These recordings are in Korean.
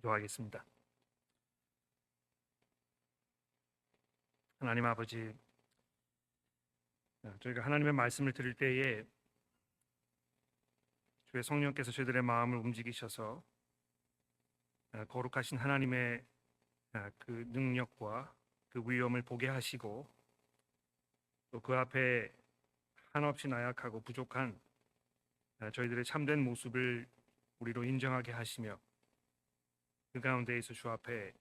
기도하겠습니다. 하나님 아버지, 저희가 하나님의 말씀을 들을 때에 주의 성령께서 저희들의 마음을 움직이셔서 거룩하신 하나님의 그 능력과 그 위엄을 보게 하시고, 또 그 앞에 한없이 나약하고 부족한 저희들의 참된 모습을 우리로 인정하게 하시며, 그 가운데에서 주 앞에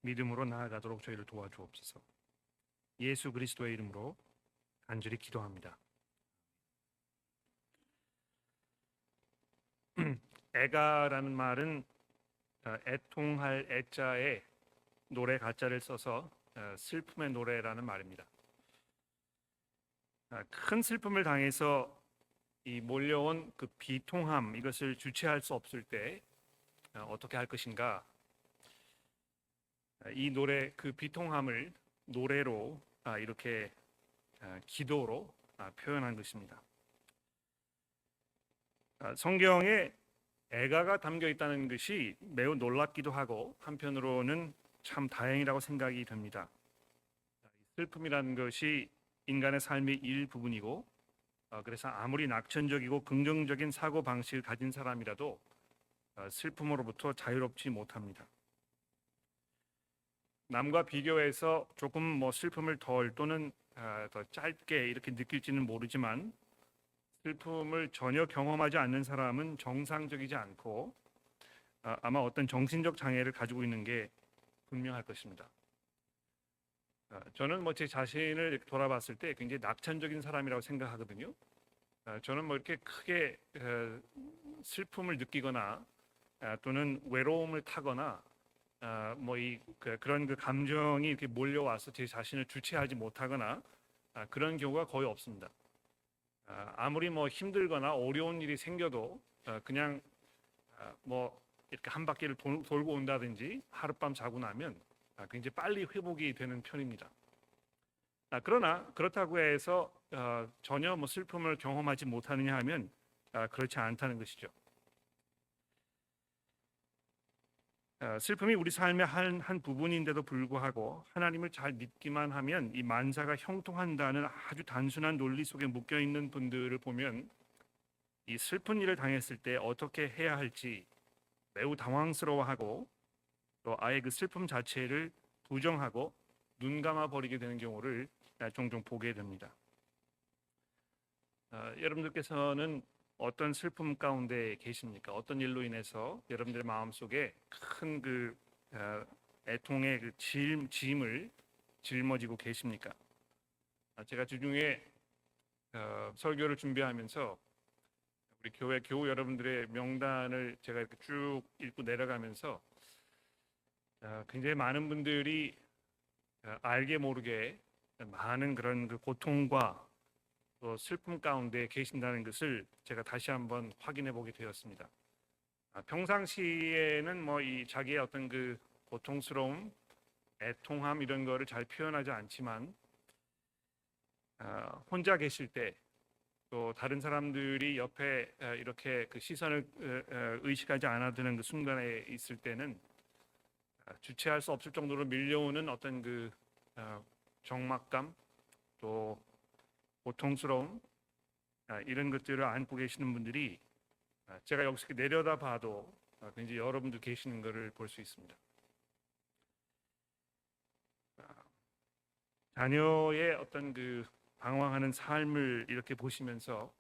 믿음으로 나아가도록 저희를 도와주옵소서. 예수 그리스도의 이름으로 간절히 기도합니다. 애가라는 말은 애통할 애자에 노래 가자를 써서 슬픔의 노래라는 말입니다. 큰 슬픔을 당해서 이 몰려온 그 비통함, 이것을 주체할 수 없을 때 어떻게 할 것인가? 이 노래, 그 비통함을 노래로 이렇게 기도로 표현한 것입니다. 성경에 애가가 담겨 있다는 것이 매우 놀랍기도 하고, 한편으로는 참 다행이라고 생각이 듭니다. 슬픔이라는 것이 인간의 삶의 일부분이고, 그래서 아무리 낙천적이고 긍정적인 사고 방식을 가진 사람이라도 슬픔으로부터 자유롭지 못합니다. 남과 비교해서 조금 슬픔을 덜 또는 더 짧게 이렇게 느낄지는 모르지만, 슬픔을 전혀 경험하지 않는 사람은 정상적이지 않고 아마 어떤 정신적 장애를 가지고 있는 게 분명할 것입니다. 저는 제 자신을 돌아봤을 때 굉장히 낙천적인 사람이라고 생각하거든요. 저는 이렇게 크게 슬픔을 느끼거나 또는 외로움을 타거나 그런 그 감정이 이렇게 몰려와서 제 자신을 주체하지 못하거나 그런 경우가 거의 없습니다. 아무리 힘들거나 어려운 일이 생겨도 그냥 이렇게 한 바퀴를 돌고 온다든지 하룻밤 자고 나면 굉장히 빨리 회복이 되는 편입니다. 그러나 그렇다고 해서 전혀 슬픔을 경험하지 못하느냐 하면 그렇지 않다는 것이죠. 슬픔이 우리 삶의 한 부분인데도 불구하고 하나님을 잘 믿기만 하면 이 만사가 형통한다는 아주 단순한 논리 속에 묶여 있는 분들을 보면, 이 슬픈 일을 당했을 때 어떻게 해야 할지 매우 당황스러워하고, 또 아예 그 슬픔 자체를 부정하고 눈 감아 버리게 되는 경우를 종종 보게 됩니다. 여러분들께서는 어떤 슬픔 가운데 계십니까? 어떤 일로 인해서 여러분들의 마음속에 큰 그 애통의 그 짐을 짊어지고 계십니까? 제가 주중에 설교를 준비하면서 우리 교회 교우 여러분들의 명단을 제가 이렇게 쭉 읽고 내려가면서 굉장히 많은 분들이 알게 모르게 많은 그런 그 고통과 또 슬픔 가운데 계신다는 것을 제가 다시 한번 확인해 보게 되었습니다. 평상시에는 이 자기의 어떤 그 고통스러움, 애통함 이런 거를 잘 표현하지 않지만, 혼자 계실 때, 또 다른 사람들이 옆에 이렇게 그 시선을 의식하지 않아드는 그 순간에 있을 때는 주체할 수 없을 정도로 밀려오는 어떤 그 적막감, 또 고통스러움, 이런 것들을 안고 계시는 분들이 제가 여기서 내려다 봐도 굉장히 여러분들 계시는 것을 볼 수 있습니다. 자녀의 어떤 그 방황하는 삶을 이렇게 보시면서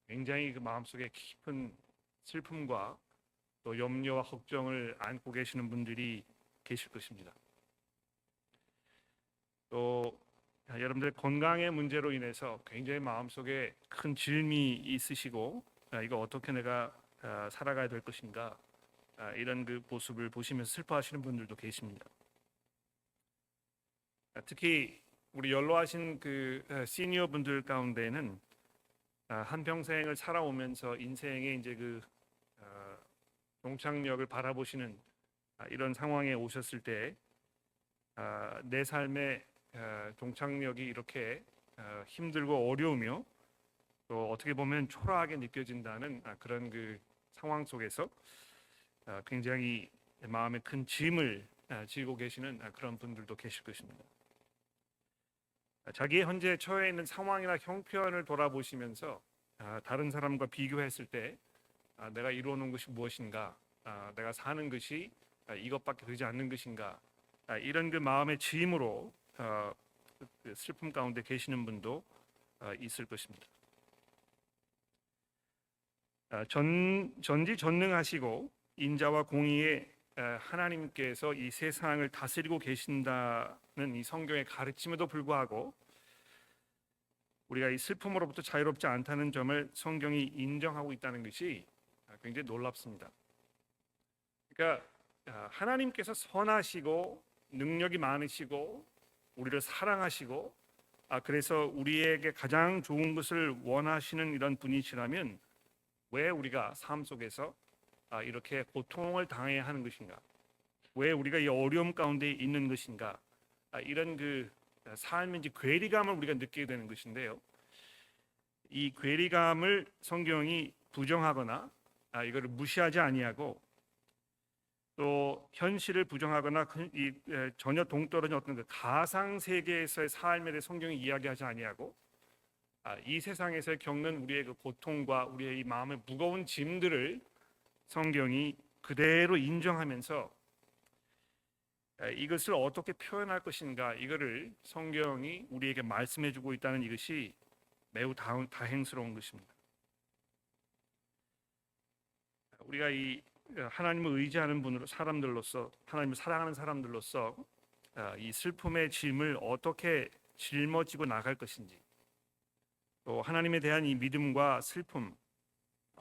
굉장히 그 마음속에 깊은 슬픔과 또 염려와 걱정을 안고 계시는 분들이 계실 것입니다. 또 여러분들 건강의 문제로 인해서 굉장히 마음속에 큰 질문이 있으시고, 이거 어떻게 내가 살아가야 될 것인가, 이런 그 모습을 보시면서 슬퍼하시는 분들도 계십니다. 특히 우리 연로하신 그 시니어 분들 가운데는 한 평생을 살아오면서 인생의 이제 그 종착역을 바라보시는 이런 상황에 오셨을 때 내 삶의 종착역이 이렇게 힘들고 어려우며 또 어떻게 보면 초라하게 느껴진다는 그런 그 상황 속에서 굉장히 마음에 큰 짐을 지고 계시는 그런 분들도 계실 것입니다. 자기의 현재 처해 있는 상황이나 형편을 돌아보시면서 다른 사람과 비교했을 때 내가 이루어놓은 것이 무엇인가, 내가 사는 것이 이것밖에 되지 않는 것인가, 이런 그 마음의 짐으로 그 슬픔 가운데 계시는 분도 있을 것입니다. 전지전능하시고 인자와 공의의 하나님께서 이 세상을 다스리고 계신다는 이 성경의 가르침에도 불구하고 우리가 이 슬픔으로부터 자유롭지 않다는 점을 성경이 인정하고 있다는 것이 굉장히 놀랍습니다. 그러니까 하나님께서 선하시고 능력이 많으시고 우리를 사랑하시고 그래서 우리에게 가장 좋은 것을 원하시는 이런 분이시라면 왜 우리가 삶 속에서 이렇게 고통을 당해야 하는 것인가? 왜 우리가 이 어려움 가운데 있는 것인가? 이런 그 삶의 괴리감을 우리가 느끼게 되는 것인데요. 이 괴리감을 성경이 부정하거나 이거를 무시하지 아니하고 또 현실을 부정하거나 전혀 동떨어진 어떤 그 가상 세계에서의 삶에 대해 성경이 이야기하지 아니하고 이 세상에서 겪는 우리의 그 고통과 우리의 이 마음의 무거운 짐들을 성경이 그대로 인정하면서 이것을 어떻게 표현할 것인가 이거를 성경이 우리에게 말씀해주고 있다는 이것이 매우 다행스러운 것입니다. 우리가 이 하나님을 의지하는 분으로 사람들로서 하나님을 사랑하는 사람들로서 이 슬픔의 짐을 어떻게 짊어지고 나갈 것인지 또 하나님에 대한 이 믿음과 슬픔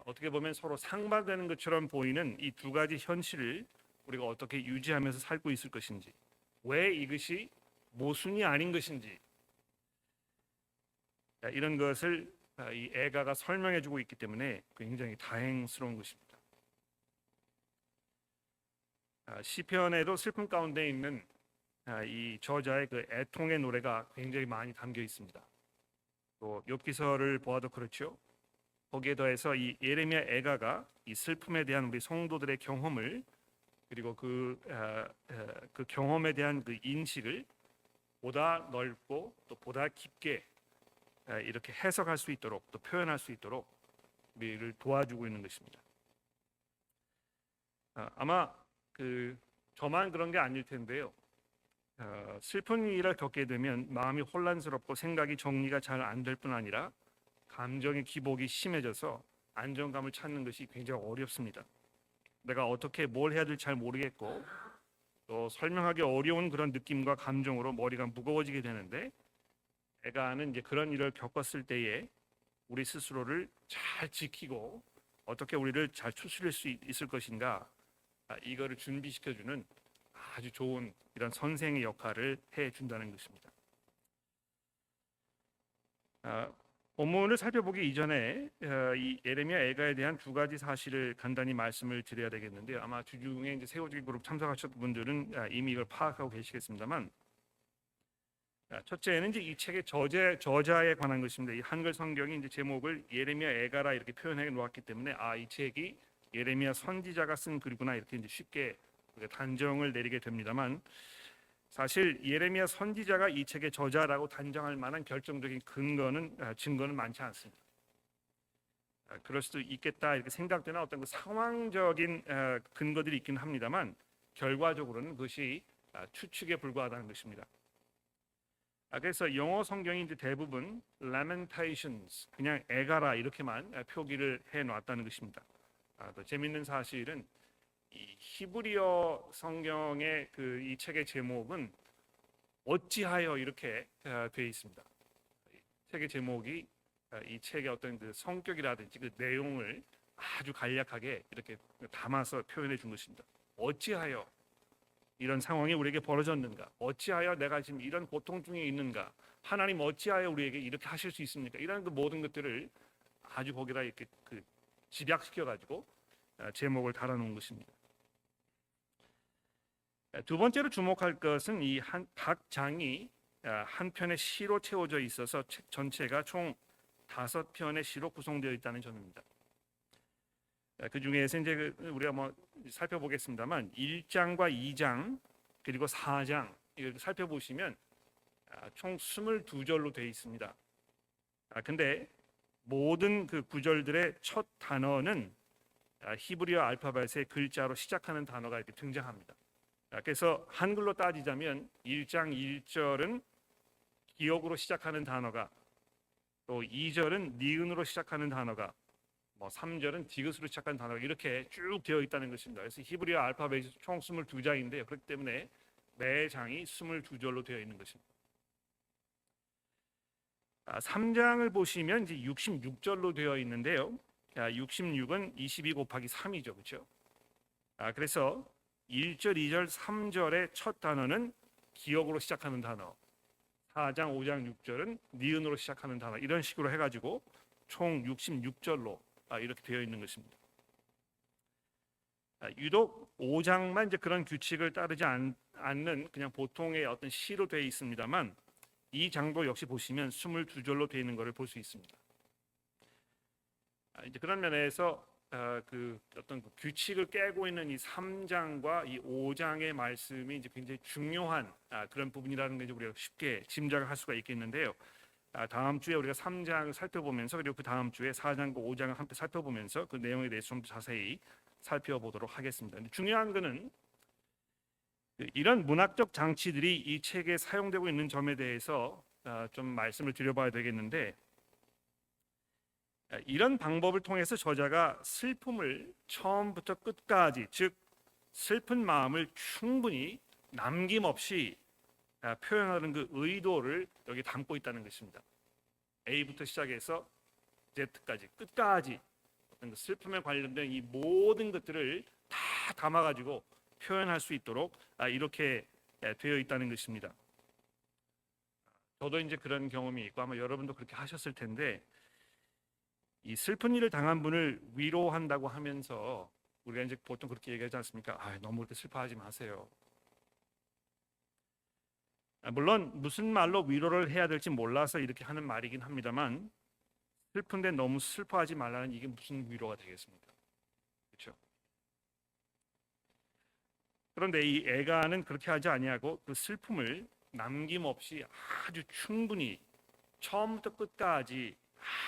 어떻게 보면 서로 상반되는 것처럼 보이는 이 두 가지 현실을 우리가 어떻게 유지하면서 살고 있을 것인지 왜 이것이 모순이 아닌 것인지 이런 것을 이 애가가 설명해주고 있기 때문에 굉장히 다행스러운 것입니다. 시편에도 슬픔 가운데 있는 이 저자의 그 애통의 노래가 굉장히 많이 담겨 있습니다. 또 욥기서를 보아도 그렇죠. 거기에 더해서 이 예레미야 애가가 이 슬픔에 대한 우리 성도들의 경험을 그리고 그 경험에 대한 그 인식을 보다 넓고 또 보다 깊게 이렇게 해석할 수 있도록 또 표현할 수 있도록 우리를 도와주고 있는 것입니다. 아마 저만 그런 게 아닐 텐데요. 슬픈 일을 겪게 되면 마음이 혼란스럽고 생각이 정리가 잘 안 될 뿐 아니라 감정의 기복이 심해져서 안정감을 찾는 것이 굉장히 어렵습니다. 내가 어떻게 뭘 해야 될지 잘 모르겠고 또 설명하기 어려운 그런 느낌과 감정으로 머리가 무거워지게 되는데 애가는 이제 그런 일을 겪었을 때에 우리 스스로를 잘 지키고 어떻게 우리를 잘 추스릴 수 있을 것인가 이거를 준비시켜주는 아주 좋은 이런 선생의 역할을 해준다는 것입니다. 본문을 살펴보기 이전에 이 예레미야 애가에 대한 두 가지 사실을 간단히 말씀을 드려야 되겠는데요. 아마 주중에 이제 세워주기 그룹 참석하셨던 분들은 이미 이걸 파악하고 계시겠습니다만, 첫째는 이제 이 책의 저자에 관한 것입니다. 이 한글 성경이 이제 제목을 예레미야 애가라 이렇게 표현해 놓았기 때문에 이 책이 예레미야 선지자가 쓴 글이구나 이렇게 이제 쉽게 단정을 내리게 됩니다만. 사실 예레미야 선지자가 이 책의 저자라고 단정할 만한 결정적인 증거는 많지 않습니다. 그럴 수도 있겠다 이렇게 생각되는 어떤 그 상황적인 근거들이 있긴 합니다만 결과적으로는 그것이 추측에 불과하다는 것입니다. 그래서 영어 성경이 이제 대부분 Lamentations 그냥 애가라 이렇게만 표기를 해놨다는 것입니다. 또 재밌는 사실은 이 히브리어 성경의 이 책의 제목은 어찌하여 이렇게 되어 있습니다. 책의 제목이 이 책의 어떤 그 성격이라든지 그 내용을 아주 간략하게 이렇게 담아서 표현해 준 것입니다. 어찌하여 이런 상황이 우리에게 벌어졌는가? 어찌하여 내가 지금 이런 고통 중에 있는가? 하나님 어찌하여 우리에게 이렇게 하실 수 있습니까? 이런 그 모든 것들을 아주 거기다 이렇게 집약시켜 가지고 제목을 달아놓은 것입니다. 두 번째로 주목할 것은 이 각 장이 한 편의 시로 채워져 있어서 책 전체가 총 5편의 시로 구성되어 있다는 점입니다. 그 중에서 이제 우리가 뭐 살펴보겠습니다만 1장과 2장 그리고 4장 이걸 살펴보시면 총 22절로 되어 있습니다. 근데 모든 그 구절들의 첫 단어는 히브리어 알파벳의 글자로 시작하는 단어가 이렇게 등장합니다. 그래서 한글로 따지자면 1장 1절은 기억으로 시작하는 단어가, 또 2절은 니은으로 시작하는 단어가, 뭐 3절은 디귿으로 시작하는 단어가 이렇게 쭉 되어 있다는 것입니다. 그래서 히브리어 알파벳이 총 22장인데요. 그렇기 때문에 매 장이 22절로 되어 있는 것입니다. 3장을 보시면 이제 66절로 되어 있는데요. 66은 22 곱하기 3이죠. 그렇죠? 그래서 1절, 2절, 3절의 첫 단어는 기억으로 시작하는 단어, 4장, 5장, 6절은 니은으로 시작하는 단어, 이런 식으로 해가지고 총 66절로 이렇게 되어 있는 것입니다. 유독 5장만 이제 그런 규칙을 따르지 않는 그냥 보통의 어떤 시로 되어 있습니다만 이 장도 역시 보시면 22절로 되어 있는 것을 볼 수 있습니다. 이제 그런 면에서 그 어떤 규칙을 깨고 있는 이 3장과 이 5장의 말씀이 이제 굉장히 중요한 그런 부분이라는 걸 우리가 쉽게 짐작을 할 수가 있겠는데요. 다음 주에 우리가 3장을 살펴보면서 그리고 그 다음 주에 4장과 5장을 함께 살펴보면서 그 내용에 대해서 좀 자세히 살펴보도록 하겠습니다. 중요한 것은 이런 문학적 장치들이 이 책에 사용되고 있는 점에 대해서 좀 말씀을 드려봐야 되겠는데, 이런 방법을 통해서 저자가 슬픔을 처음부터 끝까지, 즉 슬픈 마음을 충분히 남김없이 표현하는 그 의도를 여기 담고 있다는 것입니다. A부터 시작해서 Z까지 끝까지 어떤 그 슬픔에 관련된 이 모든 것들을 다 담아가지고 표현할 수 있도록 이렇게 되어 있다는 것입니다. 저도 이제 그런 경험이 있고 아마 여러분도 그렇게 하셨을 텐데, 이 슬픈 일을 당한 분을 위로한다고 하면서 우리가 이제 보통 그렇게 얘기하지 않습니까? 너무 그렇게 슬퍼하지 마세요. 물론 무슨 말로 위로를 해야 될지 몰라서 이렇게 하는 말이긴 합니다만, 슬픈데 너무 슬퍼하지 말라는 이게 무슨 위로가 되겠습니까? 그렇죠? 그런데 이 애가는 그렇게 하지 아니하고 그 슬픔을 남김없이 아주 충분히 처음부터 끝까지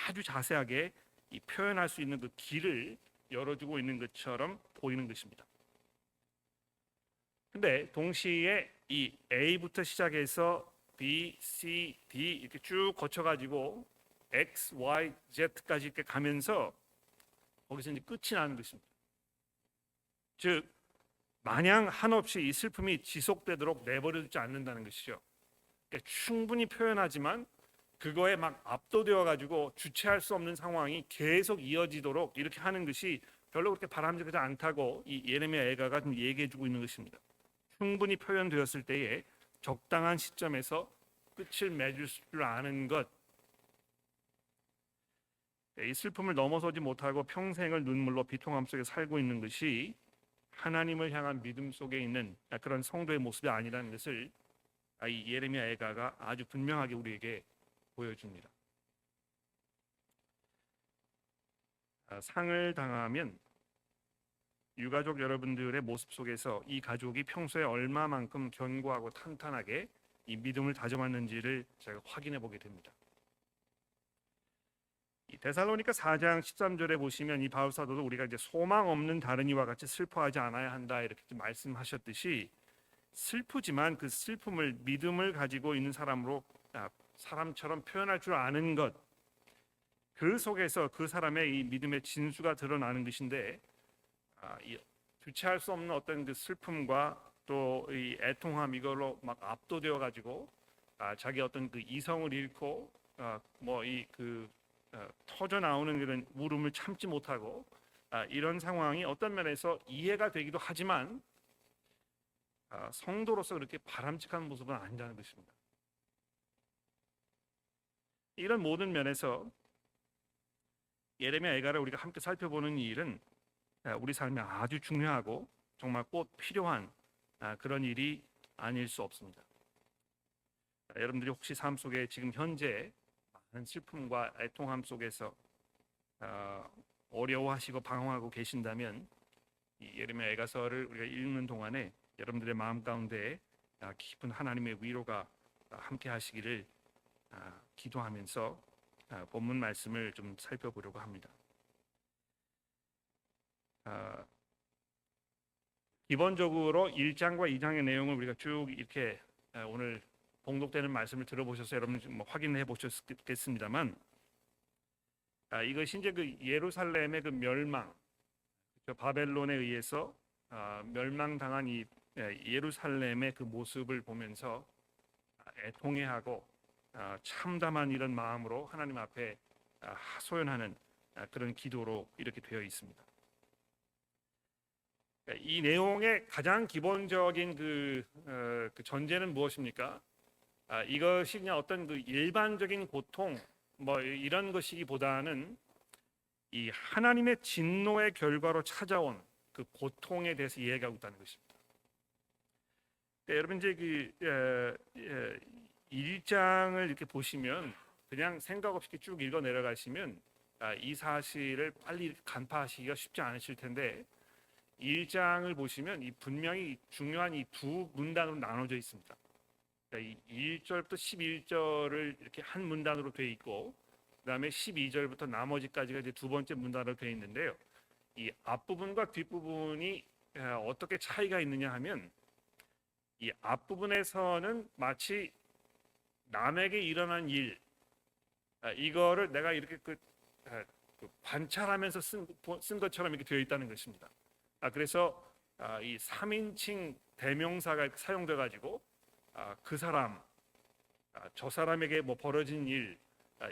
아주 자세하게 이 표현할 수 있는 그 길을 열어주고 있는 것처럼 보이는 것입니다. 근데 동시에 이 A부터 시작해서 B, C, D 이렇게 쭉 거쳐가지고 X, Y, Z까지 이렇게 가면서 거기서 이제 끝이 나는 것입니다. 즉 마냥 한없이 이 슬픔이 지속되도록 내버려두지 않는다는 것이죠. 그러니까 충분히 표현하지만 그거에 막 압도되어 가지고 주체할 수 없는 상황이 계속 이어지도록 이렇게 하는 것이 별로 그렇게 바람직하지 않다고 이 예레미야 애가가 좀 얘기해주고 있는 것입니다. 충분히 표현되었을 때에 적당한 시점에서 끝을 맺을 줄 아는 것, 이 슬픔을 넘어서지 못하고 평생을 눈물로 비통함 속에 살고 있는 것이 하나님을 향한 믿음 속에 있는 그런 성도의 모습이 아니라는 것을 이 예레미야 애가가 아주 분명하게 우리에게 보여줍니다. 상을 당하면 유가족 여러분들의 모습 속에서 이 가족이 평소에 얼마만큼 견고하고 탄탄하게 이 믿음을 다져왔는지를 제가 확인해 보게 됩니다. 이 데살로니가 4장 13절에 보시면 이 바울 사도도 우리가 이제 소망 없는 다른 이와 같이 슬퍼하지 않아야 한다 이렇게 말씀하셨듯이, 슬프지만 그 슬픔을 믿음을 가지고 있는 사람으로 사람처럼 표현할 줄 아는 것, 그 속에서 그 사람의 이 믿음의 진수가 드러나는 것인데, 이 주체할 수 없는 어떤 그 슬픔과 또 이 애통함 이걸로 막 압도되어 가지고 자기 어떤 그 이성을 잃고 뭐 이 그 터져 나오는 그런 울음을 참지 못하고 이런 상황이 어떤 면에서 이해가 되기도 하지만 성도로서 그렇게 바람직한 모습은 아니라는 것입니다. 이런 모든 면에서 예레미야 애가를 우리가 함께 살펴보는 이 일은 우리 삶에 아주 중요하고 정말 꼭 필요한 그런 일이 아닐 수 없습니다. 여러분들이 혹시 삶 속에 지금 현재 많은 슬픔과 애통함 속에서 어려워하시고 방황하고 계신다면 이 예레미야 애가서를 우리가 읽는 동안에 여러분들의 마음 가운데 깊은 하나님의 위로가 함께 하시기를 기도하면서 본문 말씀을 좀 살펴보려고 합니다. 기본적으로 1장과 2장의 내용을 우리가 쭉 이렇게 오늘 봉독되는 말씀을 들어보셔서 여러분 좀 확인해 보셨겠습니다만 이것이 이제 그 예루살렘의 그 멸망, 바벨론에 의해서 멸망당한 이 예루살렘의 그 모습을 보면서 애통해하고 참담한 이런 마음으로 하나님 앞에 하소연하는 그런 기도로 이렇게 되어 있습니다. 이 내용의 가장 기본적인 그 전제는 무엇입니까? 이것이 그냥 어떤 그 일반적인 고통 뭐 이런 것이기보다는 이 하나님의 진노의 결과로 찾아온 그 고통에 대해서 이야기하고 있다는 것입니다. 여러분 이제 그 1장을 이렇게 보시면 그냥 생각 없이 쭉 읽어 내려가시면 이 사실을 빨리 간파하시기가 쉽지 않으실 텐데 1장을 보시면 이 분명히 중요한 이 두 문단으로 나눠져 있습니다. 그러니까 이 1절부터 11절을 이렇게 한 문단으로 되어 있고 그다음에 12절부터 나머지까지가 이제 두 번째 문단으로 되어 있는데요. 이 앞부분과 뒷부분이 어떻게 차이가 있느냐 하면 이 앞부분에서는 마치 남에게 일어난 일 이거를 내가 이렇게 관찰하면서 쓴 것처럼 이렇게 되어 있다는 것입니다. 그래서 이 3인칭 대명사가 사용돼 가지고 그 사람, 저 사람에게 뭐 벌어진 일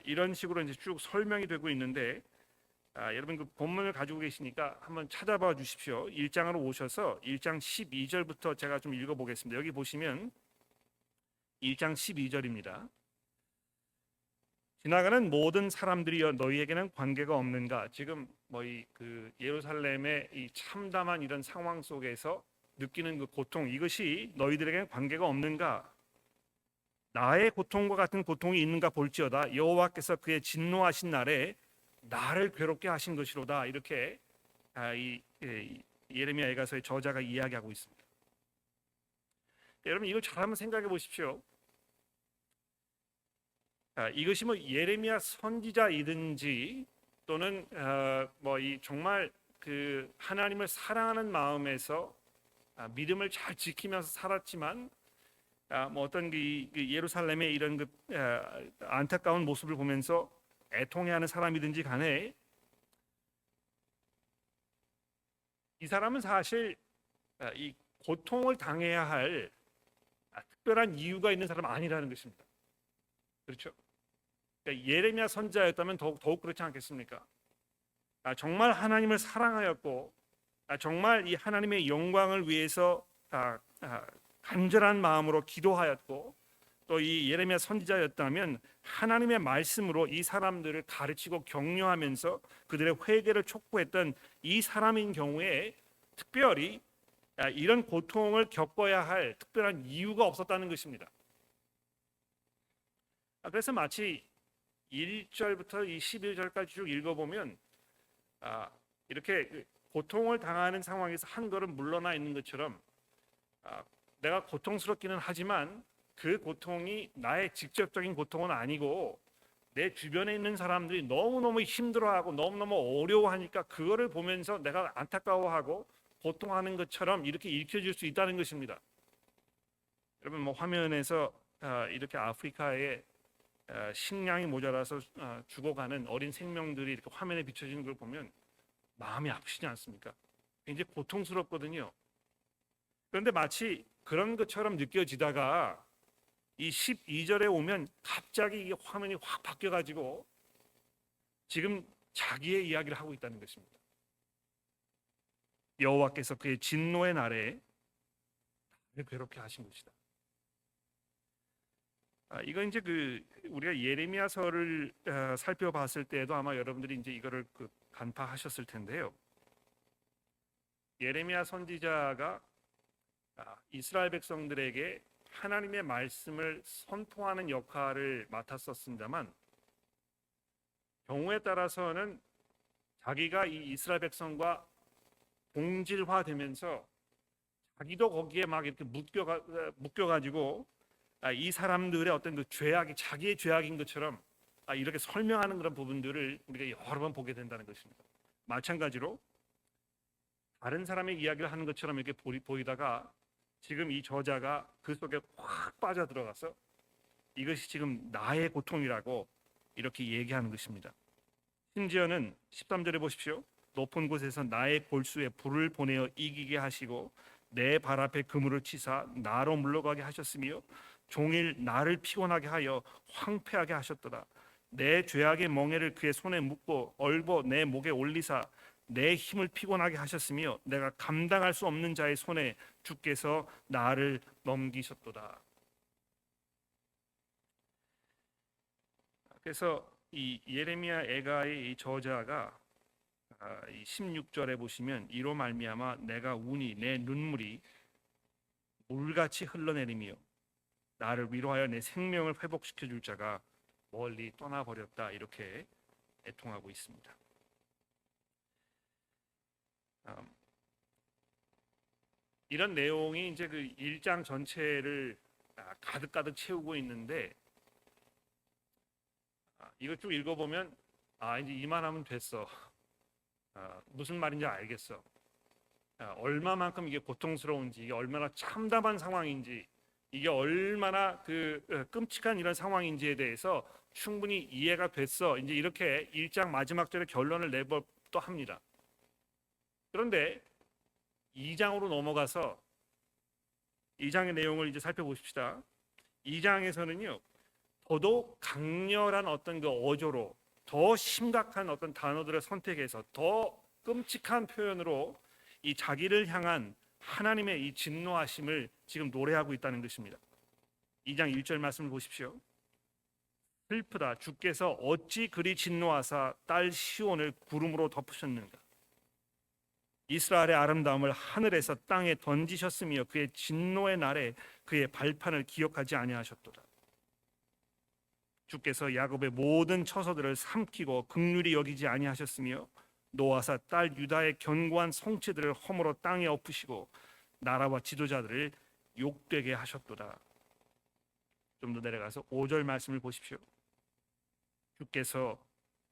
이런 식으로 이제 쭉 설명이 되고 있는데 여러분 그 본문을 가지고 계시니까 한번 찾아봐 주십시오. 1장으로 오셔서 1장 12절부터 제가 좀 읽어보겠습니다. 여기 보시면 1장 12절입니다. 지나가는 모든 사람들이여 너희에게는 관계가 없는가? 지금 뭐 이 그 예루살렘의 이 참담한 이런 상황 속에서 느끼는 그 고통 이것이 너희들에게는 관계가 없는가? 나의 고통과 같은 고통이 있는가 볼지어다. 여호와께서 그의 진노하신 날에 나를 괴롭게 하신 것이로다. 이렇게 이 예레미야 애가서의 저자가 이야기하고 있습니다. 여러분 이걸 잘 한번 생각해 보십시오. 이것이 뭐 예레미야 선지자이든지 또는 뭐 이 정말 그 하나님을 사랑하는 마음에서 믿음을 잘 지키면서 살았지만 뭐 어떤 그 예루살렘의 이런 그 안타까운 모습을 보면서 애통해하는 사람이든지 간에 이 사람은 사실 이 고통을 당해야 할 특별한 이유가 있는 사람은 아니라는 것입니다. 그렇죠? 그러니까 예레미야 선지자였다면 더욱 그렇지 않겠습니까? 정말 하나님을 사랑하였고 정말 이 하나님의 영광을 위해서 간절한 마음으로 기도하였고 또 이 예레미야 선지자였다면 하나님의 말씀으로 이 사람들을 가르치고 격려하면서 그들의 회개를 촉구했던 이 사람인 경우에 특별히 이런 고통을 겪어야 할 특별한 이유가 없었다는 것입니다. 그래서 마치 1절부터 11절까지 쭉 읽어보면 이렇게 고통을 당하는 상황에서 한 걸음 물러나 있는 것처럼 내가 고통스럽기는 하지만 그 고통이 나의 직접적인 고통은 아니고 내 주변에 있는 사람들이 너무너무 힘들어하고 너무너무 어려워하니까 그거를 보면서 내가 안타까워하고 고통하는 것처럼 이렇게 읽혀질 수 있다는 것입니다. 여러분 뭐 화면에서 이렇게 아프리카에 식량이 모자라서 죽어가는 어린 생명들이 이렇게 화면에 비춰지는 걸 보면 마음이 아프시지 않습니까? 굉장히 고통스럽거든요. 그런데 마치 그런 것처럼 느껴지다가 이 12절에 오면 갑자기 이 화면이 확 바뀌어가지고 지금 자기의 이야기를 하고 있다는 것입니다. 여호와께서 그의 진노의 날에 나를 괴롭게 하신 것이다. 이건 이제 우리가 예레미야서를 살펴봤을 때에도 아마 여러분들이 이제 이거를 간파하셨을 텐데요. 예레미야 선지자가 이스라엘 백성들에게 하나님의 말씀을 선포하는 역할을 맡았었습니다만 경우에 따라서는 자기가 이 이스라엘 백성과 동질화되면서 자기도 거기에 막 이렇게 묶여가지고 이 사람들의 어떤 그 죄악이 자기의 죄악인 것처럼 이렇게 설명하는 그런 부분들을 우리가 여러 번 보게 된다는 것입니다. 마찬가지로 다른 사람의 이야기를 하는 것처럼 이렇게 보이다가 지금 이 저자가 그 속에 확 빠져들어가서 이것이 지금 나의 고통이라고 이렇게 얘기하는 것입니다. 심지어는 13절에 보십시오. 높은 곳에서 나의 골수에 불을 보내어 이기게 하시고 내 발 앞에 그물을 치사 나로 물러가게 하셨으며 종일 나를 피곤하게 하여 황폐하게 하셨도다. 내 죄악의 멍에를 그의 손에 묶고 얼버 내 목에 올리사 내 힘을 피곤하게 하셨으며 내가 감당할 수 없는 자의 손에 주께서 나를 넘기셨도다. 그래서 이 예레미야 애가의 이 저자가 이 16절에 보시면 이로 말미암아 내가 우니 내 눈물이 물같이 흘러내리며 나를 위로하여 내 생명을 회복시켜 줄 자가 멀리 떠나버렸다 이렇게 애통하고 있습니다. 이런 내용이 이제 그 1장 전체를 가득가득 채우고 있는데 이거 쭉 읽어보면 이제 이만하면 됐어. 무슨 말인지 알겠어. 얼마만큼 이게 고통스러운지, 이게 얼마나 참담한 상황인지, 이게 얼마나 끔찍한 이런 상황인지에 대해서 충분히 이해가 됐어. 이제 이렇게 1장 마지막 절에 결론을 내법도 합니다. 그런데 2장으로 넘어가서 2장의 내용을 이제 살펴보십시다. 2장에서는요 더더욱 강렬한 어떤 그 어조로 더 심각한 어떤 단어들을 선택해서 더 끔찍한 표현으로 이 자기를 향한 하나님의 이 진노하심을 지금 노래하고 있다는 것입니다. 2장 1절 말씀을 보십시오. 슬프다 주께서 어찌 그리 진노하사 딸 시온을 구름으로 덮으셨는가. 이스라엘의 아름다움을 하늘에서 땅에 던지셨으며 그의 진노의 날에 그의 발판을 기억하지 아니하셨도다. 주께서 야곱의 모든 처소들을 삼키고 긍휼히 여기지 아니하셨으며 노아사 딸 유다의 견고한 성체들을 허물어 땅에 엎으시고 나라와 지도자들을 욕되게 하셨도다. 좀 더 내려가서 5절 말씀을 보십시오. 주께서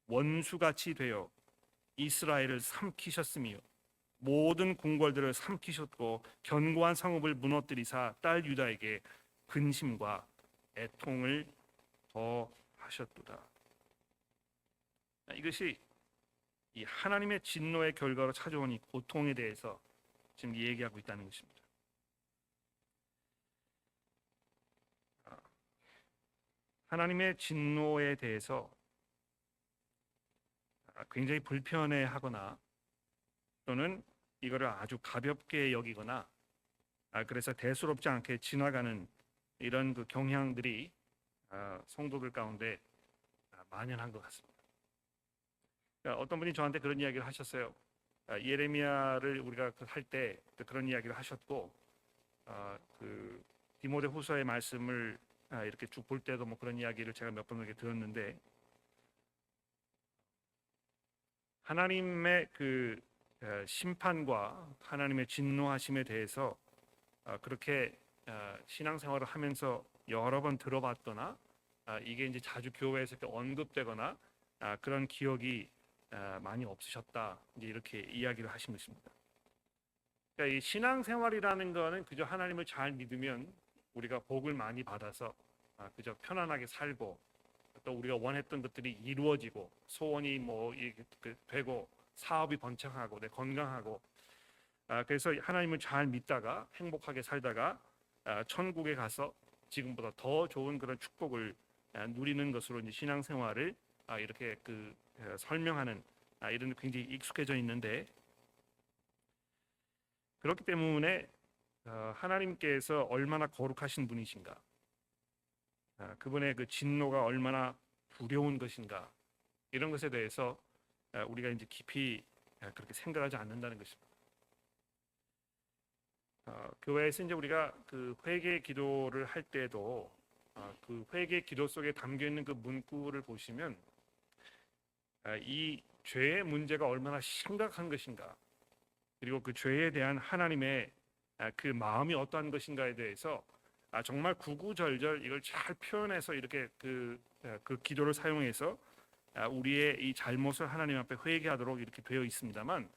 원수같이 되어 이스라엘을 삼키셨으며 모든 궁궐들을 삼키셨고 견고한 성읍을 무너뜨리사 딸 유다에게 근심과 애통을 더 하셨도다. 이것이 이 하나님의 진노의 결과로 찾아온 이 고통에 대해서 지금 얘기하고 있다는 것입니다. 하나님의 진노에 대해서 굉장히 불편해하거나 또는 이거를 아주 가볍게 여기거나 그래서 대수롭지 않게 지나가는 이런 그 경향들이 성도들 가운데 만연한 것 같습니다. 어떤 분이 저한테 그런 이야기를 하셨어요. 예레미야를 우리가 할 때 그런 이야기를 하셨고 그 디모데후서의 말씀을 이렇게 쭉 볼 때도 뭐 그런 이야기를 제가 몇 번 이렇게 들었는데 하나님의 그 심판과 하나님의 진노하심에 대해서 그렇게 신앙생활을 하면서 여러 번 들어봤거나 이게 이제 자주 교회에서 이렇게 언급되거나 그런 기억이 많이 없으셨다 이제 이렇게 이야기를 하신 것입니다. 그러니까 이 신앙생활이라는 거는 그저 하나님을 잘 믿으면 우리가 복을 많이 받아서 그저 편안하게 살고 또 우리가 원했던 것들이 이루어지고 소원이 뭐 되고 사업이 번창하고 내 건강하고 그래서 하나님을 잘 믿다가 행복하게 살다가 천국에 가서 지금보다 더 좋은 그런 축복을 누리는 것으로 이제 신앙생활을 이렇게 설명하는 이런 굉장히 익숙해져 있는데 그렇기 때문에 하나님께서 얼마나 거룩하신 분이신가, 그분의 그 진노가 얼마나 두려운 것인가 이런 것에 대해서 우리가 이제 깊이 그렇게 생각하지 않는다는 것입니다. 교회에서 이제 우리가 그 회개 기도를 할 때도 그 회개 기도 속에 담겨 있는 그 문구를 보시면 이 죄의 문제가 얼마나 심각한 것인가, 그리고 그 죄에 대한 하나님의 그 마음이 어떠한 것인가에 대해서 정말 구구절절 이걸 잘 표현해서 이렇게 그 기도를 사용해서 우리의 이 잘못을 하나님 앞에 회개하도록 이렇게 되어 있습니다만,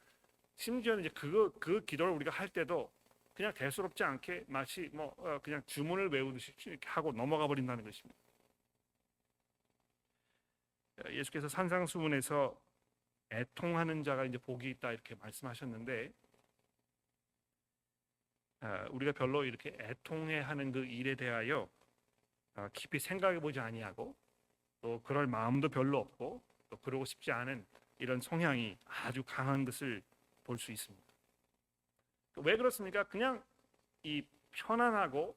심지어는 이제 그 기도를 우리가 할 때도 그냥 대수롭지 않게 마치 그냥 주문을 외우듯이 이렇게 하고 넘어가 버린다는 것입니다. 예수께서 산상수훈에서 애통하는 자가 이제 복이 있다 이렇게 말씀하셨는데, 우리가 별로 이렇게 애통해하는 그 일에 대하여 깊이 생각해 보지 아니하고, 또 그럴 마음도 별로 없고, 또 그러고 싶지 않은 이런 성향이 아주 강한 것을 볼 수 있습니다. 왜 그렇습니까? 그냥 이 편안하고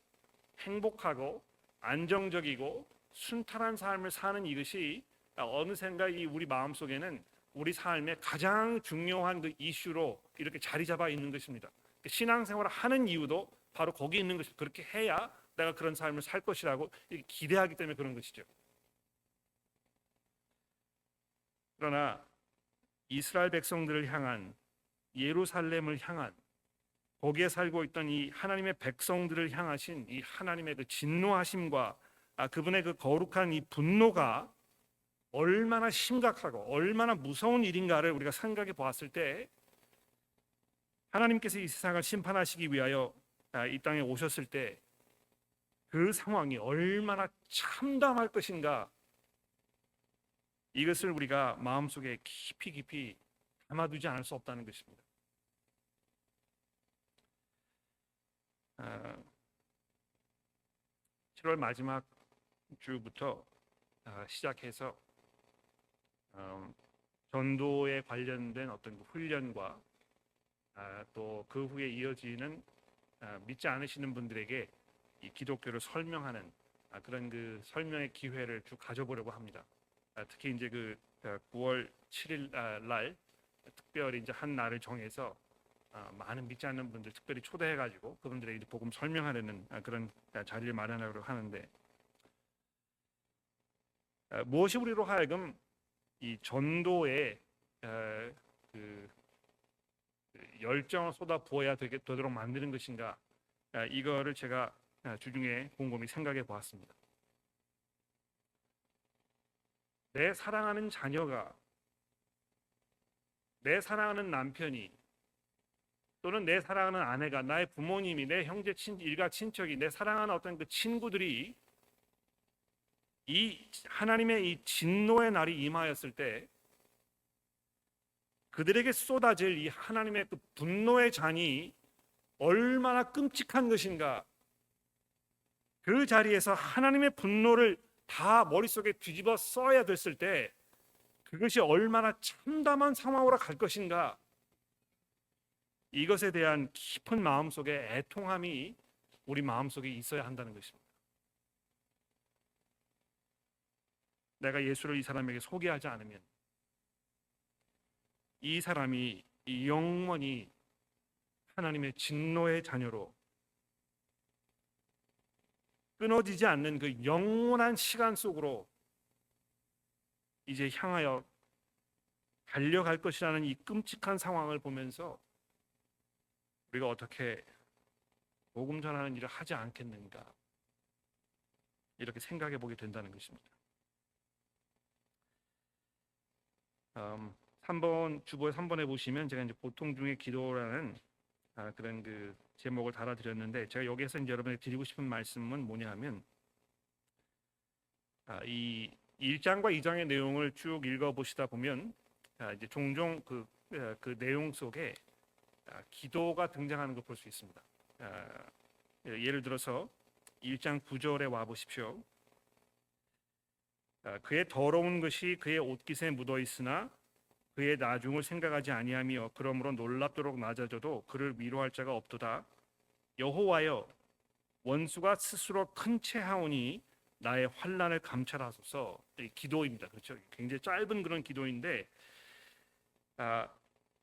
행복하고 안정적이고 순탄한 삶을 사는 이것이 어느샌가 이 우리 마음속에는 우리 삶의 가장 중요한 그 이슈로 이렇게 자리 잡아 있는 것입니다. 신앙생활을 하는 이유도 바로 거기 있는 것입니다. 그렇게 해야 내가 그런 삶을 살 것이라고 기대하기 때문에 그런 것이죠. 그러나 이스라엘 백성들을 향한, 예루살렘을 향한, 거기에 살고 있던 이 하나님의 백성들을 향하신 이 하나님의 그 진노하심과 그분의 그 거룩한 이 분노가 얼마나 심각하고 얼마나 무서운 일인가를 우리가 생각해 보았을 때, 하나님께서 이 세상을 심판하시기 위하여 이 땅에 오셨을 때 그 상황이 얼마나 참담할 것인가, 이것을 우리가 마음속에 깊이 담아두지 않을 수 없다는 것입니다. 7월 마지막 주부터 시작해서 전도에 관련된 어떤 훈련과 또 그 후에 이어지는 믿지 않으시는 분들에게 이 기독교를 설명하는 그런 그 설명의 기회를 쭉 가져보려고 합니다. 특히 이제 그 9월 7일 날 특별히 이제 한 날을 정해서 많은 믿지 않는 분들 특별히 초대해가지고 그분들에게 복음 설명하려는 그런 자리를 마련하려고 하는데, 무엇이 우리로 하여금 이 전도에 그 열정을 쏟아 부어야 되도록 만드는 것인가, 이거를 제가 주중에 곰곰이 생각해 보았습니다. 내 사랑하는 자녀가, 내 사랑하는 남편이, 또는 내 사랑하는 아내가, 나의 부모님이, 내 형제 일가 친척이, 내 사랑하는 어떤 그 친구들이 이 하나님의 이 진노의 날이 임하였을 때 그들에게 쏟아질 이 하나님의 그 분노의 잔이 얼마나 끔찍한 것인가, 그 자리에서 하나님의 분노를 다 머릿속에 뒤집어 써야 됐을 때 그것이 얼마나 참담한 상황으로 갈 것인가, 이것에 대한 깊은 마음속에 애통함이 우리 마음속에 있어야 한다는 것입니다. 내가 예수를 이 사람에게 소개하지 않으면 이 사람이 영원히 하나님의 진노의 자녀로 끊어지지 않는 그 영원한 시간 속으로 이제 향하여 달려갈 것이라는 이 끔찍한 상황을 보면서 우리가 어떻게 복음 전하는 일을 하지 않겠는가, 이렇게 생각해 보게 된다는 것입니다. 3번 주보의 3번에 보시면 제가 이제 보통 중에 기도라는 그런 그 제목을 달아드렸는데, 제가 여기에서 이제 여러분에게 드리고 싶은 말씀은 뭐냐하면, 이 1장과 2장의 내용을 쭉 읽어보시다 보면 이제 종종 그 내용 속에 기도가 등장하는 걸 볼 수 있습니다. 예를 들어서 1장 9절에 와 보십시오. 그의 더러운 것이 그의 옷깃에 묻어 있으나 그의 나중을 생각하지 아니하며 그러므로 놀랍도록 낮아져도 그를 위로할 자가 없도다. 여호와여, 원수가 스스로 큰 채하오니 나의 환난을 감찰하소서. 기도입니다. 그렇죠? 굉장히 짧은 그런 기도인데,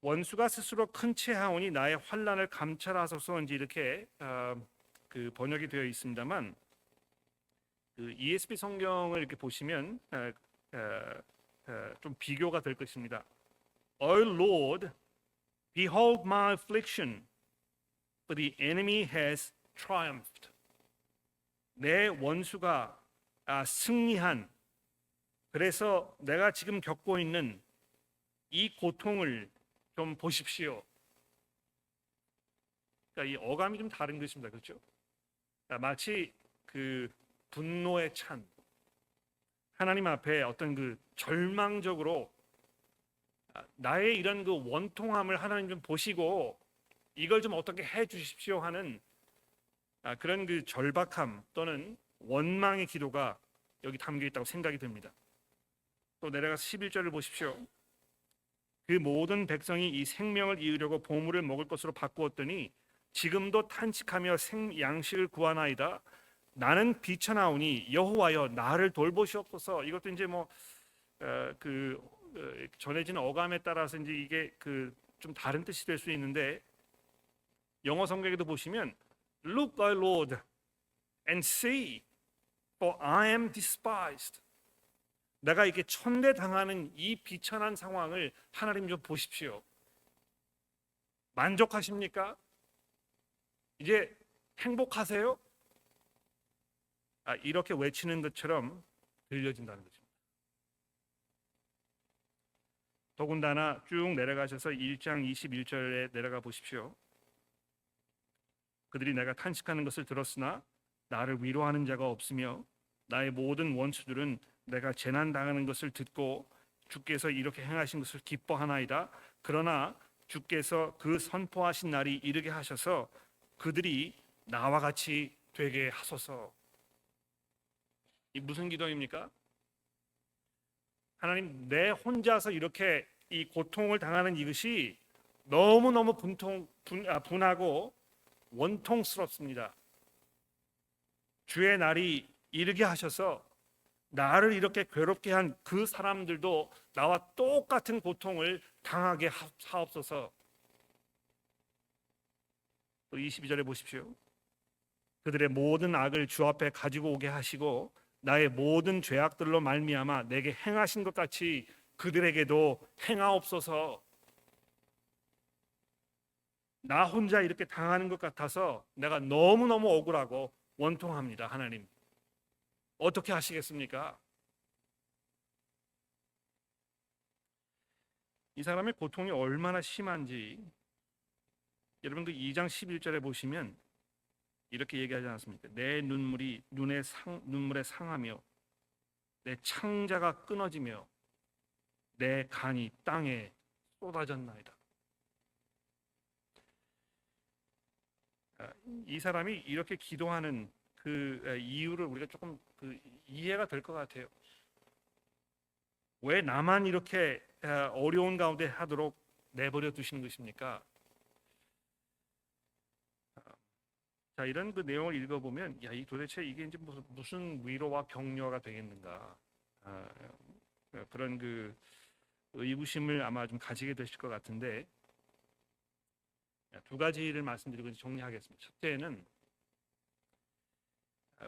원수가 스스로 큰 채하오니 나의 환난을 감찰하소서, 이제 이렇게 그 번역이 되어 있습니다만, 그 ESV 성경을 이렇게 보시면 좀 비교가 될 것입니다. O Lord, behold my affliction, for the enemy has triumphed. 내 원수가 승리한, 그래서 내가 지금 겪고 있는 이 고통을 좀 보십시오. 그러니까 이 어감이 좀 다른 것입니다. 그렇죠? 마치 그 분노에 찬 하나님 앞에 어떤 그 절망적으로 나의 이런 그 원통함을 하나님 좀 보시고 이걸 좀 어떻게 해 주십시오 하는 그런 그 절박함 또는 원망의 기도가 여기 담겨 있다고 생각이 듭니다. 또 내려가서 11절을 보십시오. 그 모든 백성이 이 생명을 이으려고 보물을 먹을 것으로 바꾸었더니 지금도 탄식하며 양식을 구하나이다. 나는 비천하오니 여호와여 나를 돌보시옵소서. 이것도 이제 전해진 어감에 따라서 이제 이게 그 좀 다른 뜻이 될 수 있는데 영어 성경에도 보시면 Look, thy Lord, and see, for I am despised. 내가 이렇게 천대당하는 이 비천한 상황을 하나님 좀 보십시오. 만족하십니까? 이제 행복하세요? 이렇게 외치는 것처럼 들려진다는 것입니다. 더군다나 쭉 내려가셔서 1장 21절에 내려가 보십시오. 그들이 내가 탄식하는 것을 들었으나 나를 위로하는 자가 없으며 나의 모든 원수들은 내가 재난 당하는 것을 듣고 주께서 이렇게 행하신 것을 기뻐하나이다. 그러나 주께서 그 선포하신 날이 이르게 하셔서 그들이 나와 같이 되게 하소서. 이 무슨 기도입니까? 하나님, 내 혼자서 이렇게 이 고통을 당하는 이것이 너무너무 분하고 원통스럽습니다. 주의 날이 이르게 하셔서 나를 이렇게 괴롭게 한 그 사람들도 나와 똑같은 고통을 당하게 하옵소서. 또 22절에 보십시오. 그들의 모든 악을 주 앞에 가지고 오게 하시고 나의 모든 죄악들로 말미암아 내게 행하신 것 같이 그들에게도 행하옵소서. 나 혼자 이렇게 당하는 것 같아서 내가 너무너무 억울하고 원통합니다. 하나님, 어떻게 하시겠습니까? 이 사람의 고통이 얼마나 심한지 여러분 그 2장 11절에 보시면 이렇게 얘기하지 않습니까? 내 눈물이 눈물에 상하며 내 창자가 끊어지며 내 간이 땅에 쏟아졌나이다. 이 사람이 이렇게 기도하는 그 이유를 우리가 조금 이해가 될 것 같아요. 왜 나만 이렇게 어려운 가운데 하도록 내버려 두시는 것입니까? 자, 이런 그 내용을 읽어보면 이 도대체 이게 이제 무슨 위로와 격려가 되겠는가? 그런 그 의구심을 아마 좀 가지게 되실 것 같은데 두 가지를 말씀드리고 정리하겠습니다. 첫째는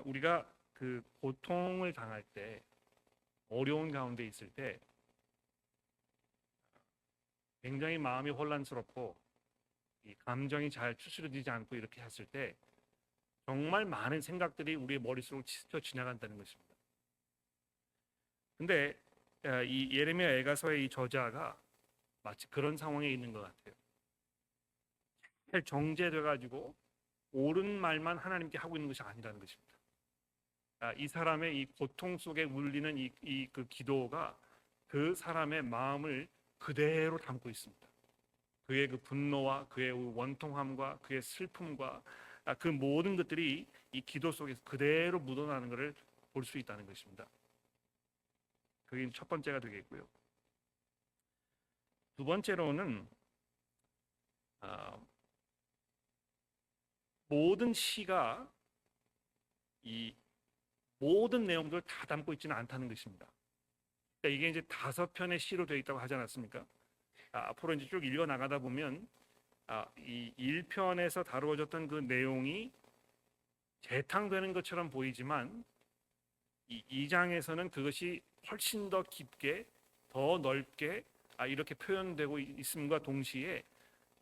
우리가 그 고통을 당할 때 어려운 가운데 있을 때 굉장히 마음이 혼란스럽고 이 감정이 잘 추스려지지 않고 이렇게 했을 때 정말 많은 생각들이 우리의 머릿속으로 스쳐 지나간다는 것입니다. 근데 이 예레미야 애가서의 이 저자가 마치 그런 상황에 있는 것 같아요. 정제돼 가지고 옳은 말만 하나님께 하고 있는 것이 아니라는 것입니다. 이 사람의 이 고통 속에 울리는 그 기도가 그 사람의 마음을 그대로 담고 있습니다. 그의 그 분노와 그의 원통함과 그의 슬픔과 그 모든 것들이 이 기도 속에서 그대로 묻어나는 것을 볼 수 있다는 것입니다. 그게 첫 번째가 되겠고요. 두 번째로는 모든 시가 이 모든 내용들을 다 담고 있지는 않다는 것입니다. 그러니까 이게 이제 5편의 시로 되어 있다고 하지 않았습니까? 앞으로 이제 쭉 읽어 나가다 보면 이 1편에서 다루어졌던 그 내용이 재탕되는 것처럼 보이지만 이 2장에서는 그것이 훨씬 더 깊게 더 넓게 이렇게 표현되고 있음과 동시에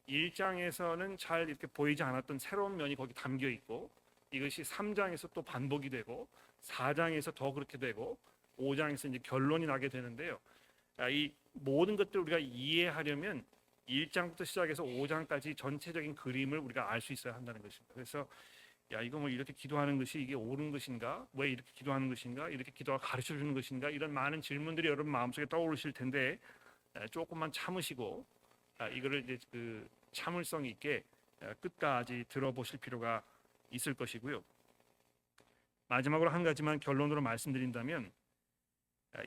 1장에서는 잘 이렇게 보이지 않았던 새로운 면이 거기 담겨 있고, 이것이 3장에서 또 반복이 되고 4장에서 더 그렇게 되고 5장에서 이제 결론이 나게 되는데요. 이 모든 것들을 우리가 이해하려면 1장부터 시작해서 5장까지 전체적인 그림을 우리가 알 수 있어야 한다는 것입니다. 그래서 이거 뭐 이렇게 기도하는 것이 이게 옳은 것인가? 왜 이렇게 기도하는 것인가? 이렇게 기도가 가르쳐 주는 것인가? 이런 많은 질문들이 여러분 마음속에 떠오르실 텐데, 조금만 참으시고 이거를 이제 그 참을성 있게 끝까지 들어보실 필요가 있을 것이고요. 마지막으로 한 가지만 결론으로 말씀드린다면,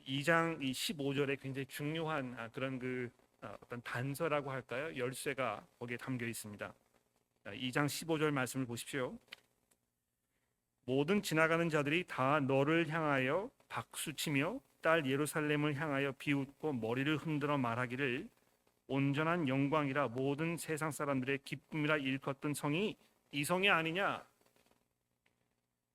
2장 이 15절에 굉장히 중요한 그런 어떤 단서라고 할까요? 열쇠가 거기에 담겨 있습니다. 2장 15절 말씀을 보십시오. 모든 지나가는 자들이 다 너를 향하여 박수치며 딸 예루살렘을 향하여 비웃고 머리를 흔들어 말하기를 온전한 영광이라 모든 세상 사람들의 기쁨이라 일컫던 성이 이 성이 아니냐.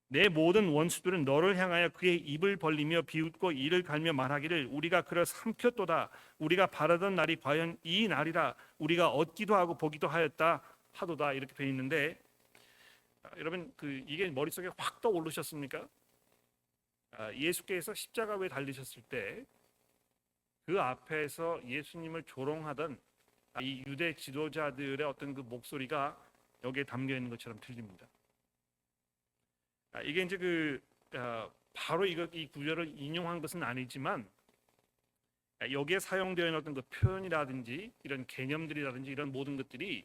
내 모든 원수들은 너를 향하여 그의 입을 벌리며 비웃고 이를 갈며 말하기를 우리가 그를 삼켰도다. 우리가 바라던 날이 과연 이 날이라. 우리가 얻기도 하고 보기도 하였다 하도다. 이렇게 되어 있는데, 여러분 이게 머릿속에 확 떠오르셨습니까? 예수께서 십자가 위에 달리셨을 때 그 앞에서 예수님을 조롱하던 이 유대 지도자들의 어떤 그 목소리가 여기에 담겨 있는 것처럼 들립니다. 이게 이제 바로 이 구절을 인용한 것은 아니지만, 여기에 사용되어 있는 어떤 그 표현이라든지 이런 개념들이라든지 이런 모든 것들이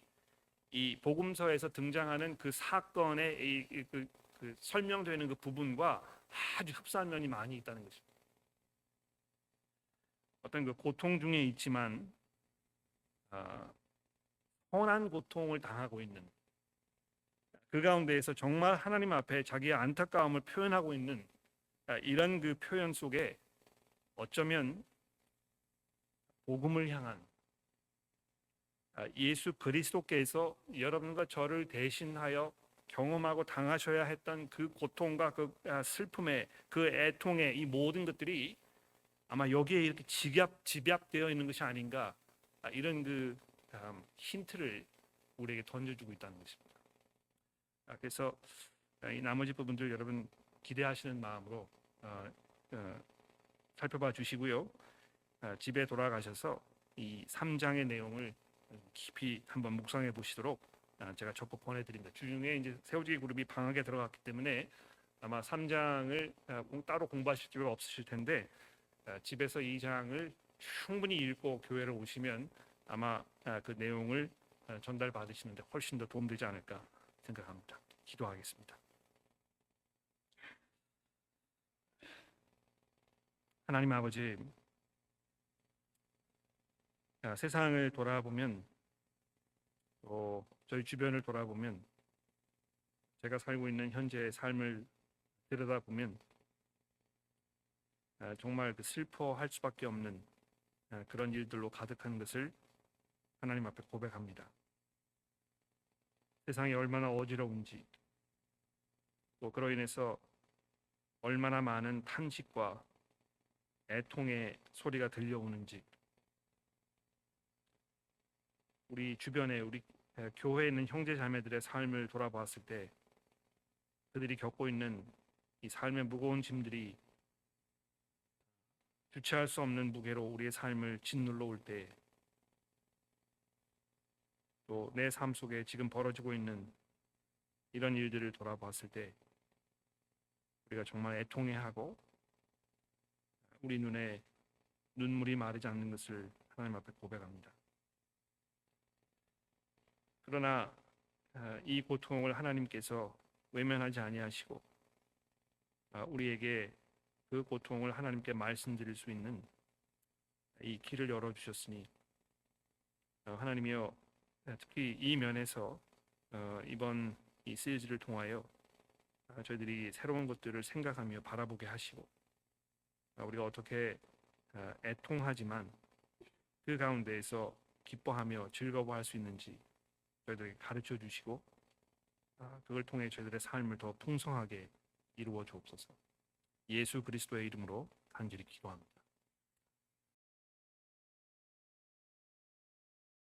이 복음서에서 등장하는 그 사건의 그 설명되는 그 부분과 아주 흡사한 면이 많이 있다는 것입니다. 어떤 그 고통 중에 있지만 선한 고통을 당하고 있는, 그 가운데에서 정말 하나님 앞에 자기의 안타까움을 표현하고 있는 이런 그 표현 속에 어쩌면 복음을 향한 예수 그리스도께서 여러분과 저를 대신하여 경험하고 당하셔야 했던 그 고통과 그 슬픔의 그 애통의 이 모든 것들이 아마 여기에 이렇게 집약되어 있는 것이 아닌가, 이런 힌트를 우리에게 던져주고 있다는 것입니다. 그래서 이 나머지 부분들 여러분 기대하시는 마음으로 살펴봐 주시고요. 집에 돌아가셔서 이 3장의 내용을 깊이 한번 묵상해 보시도록 제가 적극 권해드립니다. 주중에 이제 세워지기 그룹이 방학에 들어갔기 때문에 아마 3장을 따로 공부하실 필요가 없으실 텐데, 집에서 2장을 충분히 읽고 교회를 오시면 아마 그 내용을 전달 받으시는데 훨씬 더 도움되지 않을까 생각합니다. 기도하겠습니다. 하나님 아버지, 세상을 돌아보면, 또 저희 주변을 돌아보면, 제가 살고 있는 현재의 삶을 들여다보면 정말 슬퍼할 수밖에 없는 그런 일들로 가득한 것을 하나님 앞에 고백합니다. 세상이 얼마나 어지러운지, 또 그로 인해서 얼마나 많은 탄식과 애통의 소리가 들려오는지, 우리 주변에 우리 교회에 있는 형제 자매들의 삶을 돌아봤을 때 그들이 겪고 있는 이 삶의 무거운 짐들이 주체할 수 없는 무게로 우리의 삶을 짓눌러 올 때, 또 내 삶 속에 지금 벌어지고 있는 이런 일들을 돌아봤을 때 우리가 정말 애통해하고 우리 눈에 눈물이 마르지 않는 것을 하나님 앞에 고백합니다. 그러나 이 고통을 하나님께서 외면하지 아니하시고 우리에게 그 고통을 하나님께 말씀드릴 수 있는 이 길을 열어주셨으니, 하나님이여, 특히 이 면에서 이번 이 시리즈를 통하여 저희들이 새로운 것들을 생각하며 바라보게 하시고, 우리가 어떻게 애통하지만 그 가운데에서 기뻐하며 즐거워할 수 있는지 저희들에게 가르쳐 주시고, 그걸 통해 저희들의 삶을 더 풍성하게 이루어 주옵소서. 예수 그리스도의 이름으로 간절히 기도합니다.